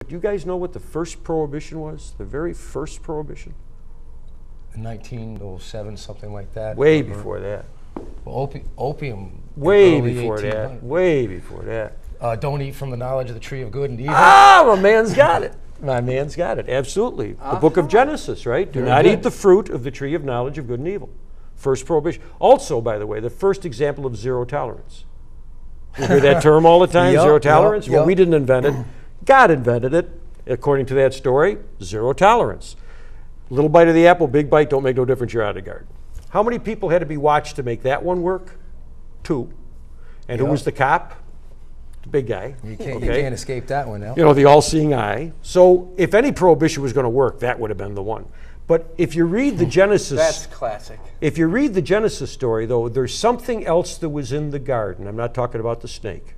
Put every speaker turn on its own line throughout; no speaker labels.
Do you guys know what the first prohibition was? The very first prohibition?
1907, something like that.
Way before that.
Well, opium.
Way before that. Way before that.
Don't eat from the knowledge of the tree of good and evil.
Ah, my man's got it. My man's got it. Absolutely. The book of Genesis, right? Do not eat the fruit of the tree of knowledge of good and evil. First prohibition. Also, by the way, the first example of zero tolerance. You hear that term all the time, zero tolerance? Well, we didn't invent it. God invented it. According to that story, zero tolerance. Little bite of the apple, big bite, don't make no difference, you're out of the garden. How many people had to be watched to make that one work? 2. And who was the cop? The big guy.
You can't escape that one now.
You know, the all-seeing eye. So if any prohibition was going to work, that would have been the one. But if you read the Genesis...
That's classic.
If you read the Genesis story, though, there's something else that was in the garden. I'm not talking about the snake.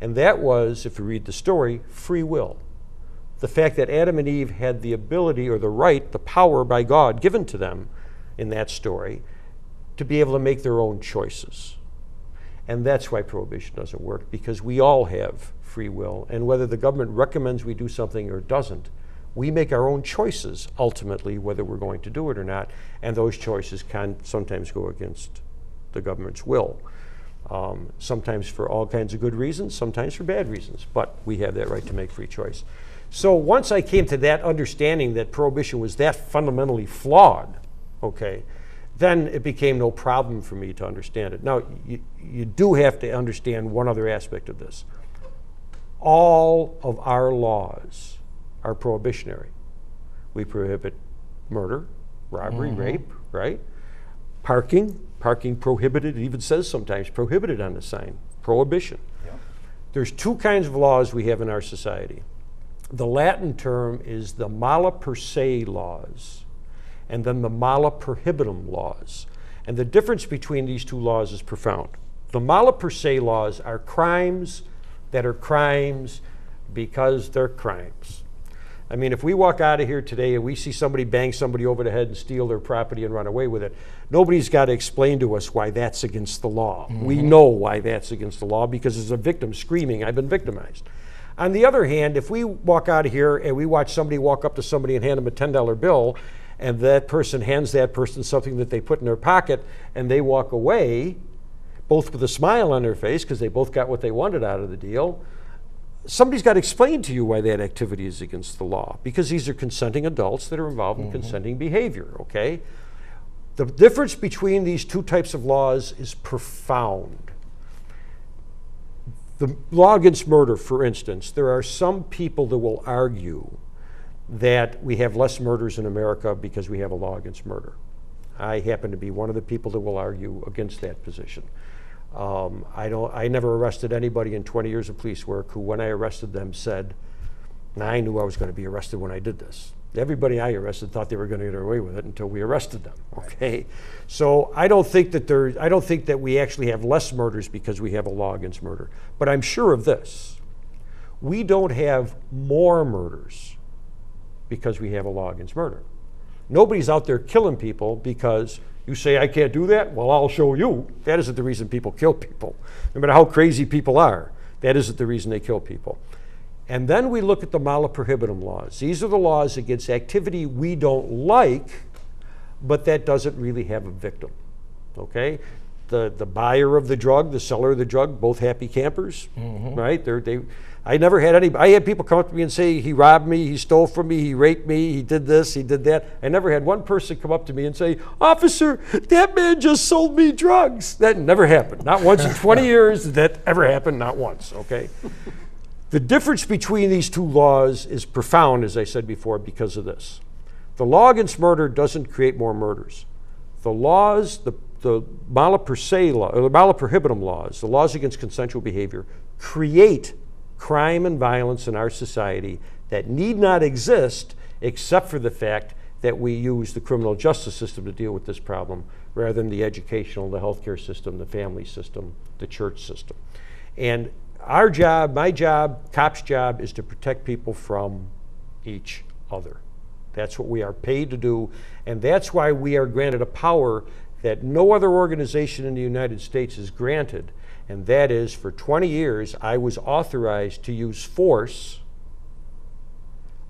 And that was, if you read the story, free will. The fact that Adam and Eve had the ability or the right, the power by God given to them in that story to be able to make their own choices. And that's why prohibition doesn't work, because we all have free will. And whether the government recommends we do something or doesn't, we make our own choices, ultimately, whether we're going to do it or not. And those choices can sometimes go against the government's will. Sometimes for all kinds of good reasons, sometimes for bad reasons. But we have that right to make free choice. So once I came to that understanding that prohibition was that fundamentally flawed, okay, then it became no problem for me to understand it. Now, you do have to understand one other aspect of this. All of our laws are prohibitionary. We prohibit murder, robbery, rape, right? Parking prohibited. It even says sometimes prohibited on the sign, prohibition. Yep. There's 2 kinds of laws we have in our society. The Latin term is the mala per se laws, and then the mala prohibitum laws. And the difference between these 2 laws is profound. The mala per se laws are crimes that are crimes because they're crimes. I mean, if we walk out of here today and we see somebody bang somebody over the head and steal their property and run away with it, nobody's got to explain to us why that's against the law. We know why that's against the law because there's a victim screaming, I've been victimized. On the other hand, if we walk out of here and we watch somebody walk up to somebody and hand them a $10 bill, and that person hands that person something that they put in their pocket, and they walk away, both with a smile on their face because they both got what they wanted out of the deal, somebody's got to explain to you why that activity is against the law, because these are consenting adults that are involved in consenting behavior, okay? The difference between these 2 types of laws is profound. The law against murder, for instance, there are some people that will argue that we have less murders in America because we have a law against murder. I happen to be one of the people that will argue against that position. I never arrested anybody in 20 years of police work who, when I arrested them, said, I knew I was going to be arrested when I did this. Everybody I arrested thought they were going to get away with it until we arrested them. Okay, so I don't think that we actually have less murders because we have a law against murder. But I'm sure of this: we don't have more murders because we have a law against murder. Nobody's out there killing people because you say, I can't do that? Well, I'll show you. That isn't the reason people kill people. No matter how crazy people are, that isn't the reason they kill people. And then we look at the mala prohibitum laws. These are the laws against activity we don't like, but that doesn't really have a victim, okay? The buyer of the drug, the seller of the drug, both happy campers, right? I never had any, I had people come up to me and say, he robbed me, he stole from me, he raped me, he did this, he did that. I never had one person come up to me and say, officer, that man just sold me drugs. That never happened. Not once in 20 years did that ever happen, not once, okay? The difference between these 2 laws is profound, as I said before, because of this. The law against murder doesn't create more murders. The laws, the mala per se law, or the mala prohibitum laws, the laws against consensual behavior, create crime and violence in our society that need not exist except for the fact that we use the criminal justice system to deal with this problem rather than the educational, the healthcare system, the family system, the church system. And our job, my job, cops' job, is to protect people from each other. That's what we are paid to do, and that's why we are granted a power that no other organization in the United States is granted, and that is, for 20 years, I was authorized to use force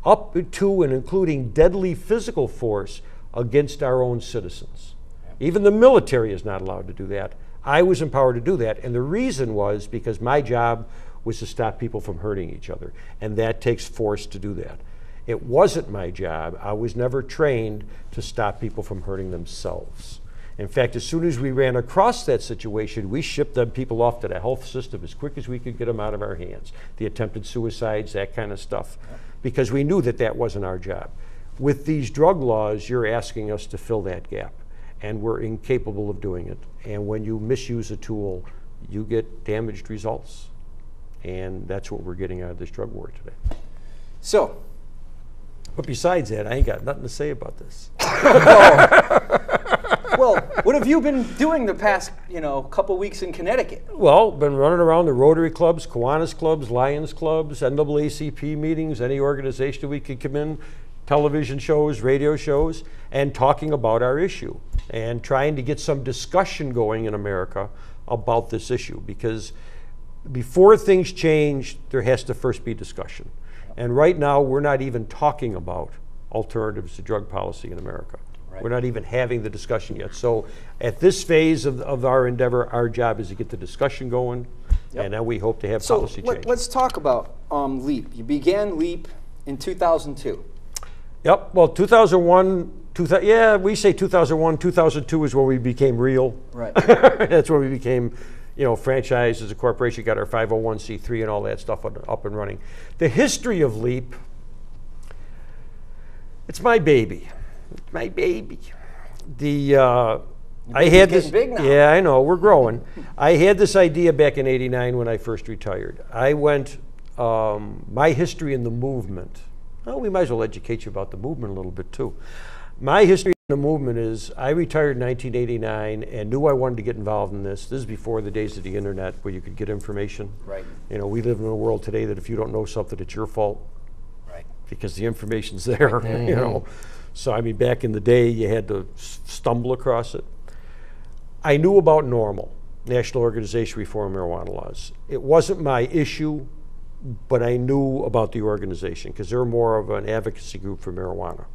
up to and including deadly physical force against our own citizens. Even the military is not allowed to do that. I was empowered to do that, and the reason was because my job was to stop people from hurting each other, and that takes force to do that. It wasn't my job. I was never trained to stop people from hurting themselves. In fact, as soon as we ran across that situation, we shipped them people off to the health system as quick as we could get them out of our hands. The attempted suicides, that kind of stuff, because we knew that that wasn't our job. With these drug laws, you're asking us to fill that gap, and we're incapable of doing it. And when you misuse a tool, you get damaged results. And that's what we're getting out of this drug war today.
So,
but besides that, I ain't got nothing to say about this.
well, what have you been doing the past, couple weeks in Connecticut?
Well, been running around the Rotary clubs, Kiwanis clubs, Lions clubs, NAACP meetings, any organization we could come in, television shows, radio shows, and talking about our issue and trying to get some discussion going in America about this issue, because before things change, there has to first be discussion. And right now, we're not even talking about alternatives to drug policy in America. Right. We're not even having the discussion yet. So at this phase of our endeavor, our job is to get the discussion going, and then we hope to have policy change.
Let's talk about LEAP. You began LEAP in 2002.
Yep, well, 2001, we say 2001, 2002 is when we became real.
Right.
That's when we became, franchised as a corporation, got our 501c3 and all that stuff up and running. The history of LEAP, it's my baby. It's my baby. I had this.
Big now.
Yeah, I know, we're growing. I had this idea back in '89 when I first retired. I went, my history in the movement. Well, we might as well educate you about the movement a little bit too. My history in the movement is I retired in 1989 and knew I wanted to get involved in this. This is before the days of the internet where you could get information.
Right.
We live in a world today that if you don't know something, it's your fault.
Right.
Because the information's there, So, I mean, back in the day, you had to stumble across it. I knew about NORML, National Organization Reform Marijuana Laws. It wasn't my issue, but I knew about the organization because they're more of an advocacy group for marijuana.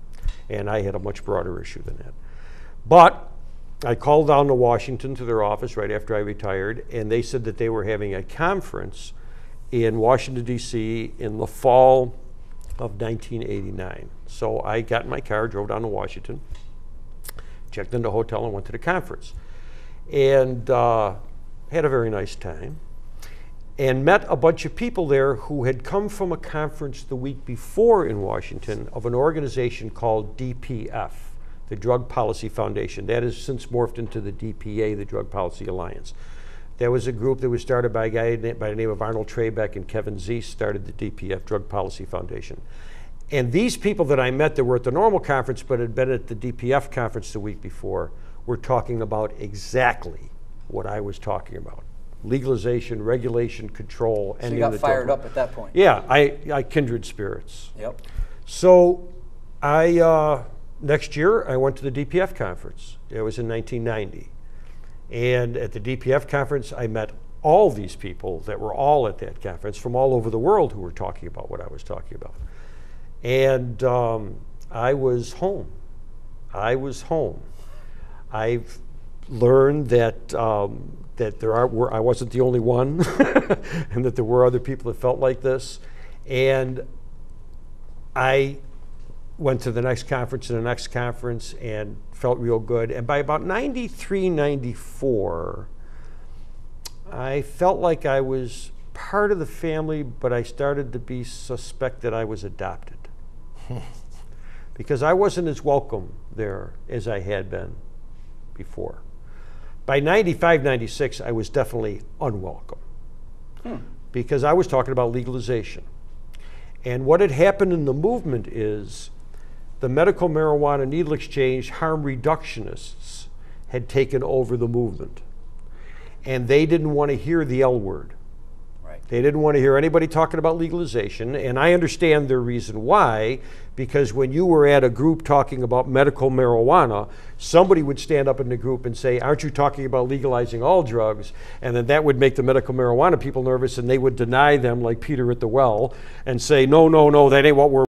And I had a much broader issue than that. But I called down to Washington to their office right after I retired, and they said that they were having a conference in Washington, D.C. in the fall of 1989. So I got in my car, drove down to Washington, checked into a hotel, and went to the conference. And had a very nice time. And met a bunch of people there who had come from a conference the week before in Washington of an organization called D.P.F, the Drug Policy Foundation. That has since morphed into the D.P.A, the Drug Policy Alliance. That was a group that was started by a guy by the name of Arnold Trebeck, and Kevin Zeiss started the D.P.F, Drug Policy Foundation. And these people that I met that were at the NORML conference but had been at the D.P.F conference the week before were talking about exactly what I was talking about. Legalization, regulation, control.
So you got fired up at that point.
Yeah, I kindred spirits.
Yep.
So next year I went to the DPF conference. It was in 1990. And at the DPF conference I met all these people that were all at that conference from all over the world who were talking about what I was talking about. And I was home. I was home. I've learned that I wasn't the only one, and that there were other people that felt like this. And I went to the next conference and the next conference and felt real good. And by about 93, 94, I felt like I was part of the family, but I started to be suspect that I was adopted. Because I wasn't as welcome there as I had been before. By 95, 96, I was definitely unwelcome because I was talking about legalization. And what had happened in the movement is the medical marijuana needle exchange harm reductionists had taken over the movement. And they didn't want to hear the L word. Right. They didn't want to hear anybody talking about legalization. And I understand their reason why, because when you were at a group talking about medical marijuana, somebody would stand up in the group and say, aren't you talking about legalizing all drugs? And then that would make the medical marijuana people nervous, and they would deny them like Peter at the well and say, no, no, no, that ain't what we're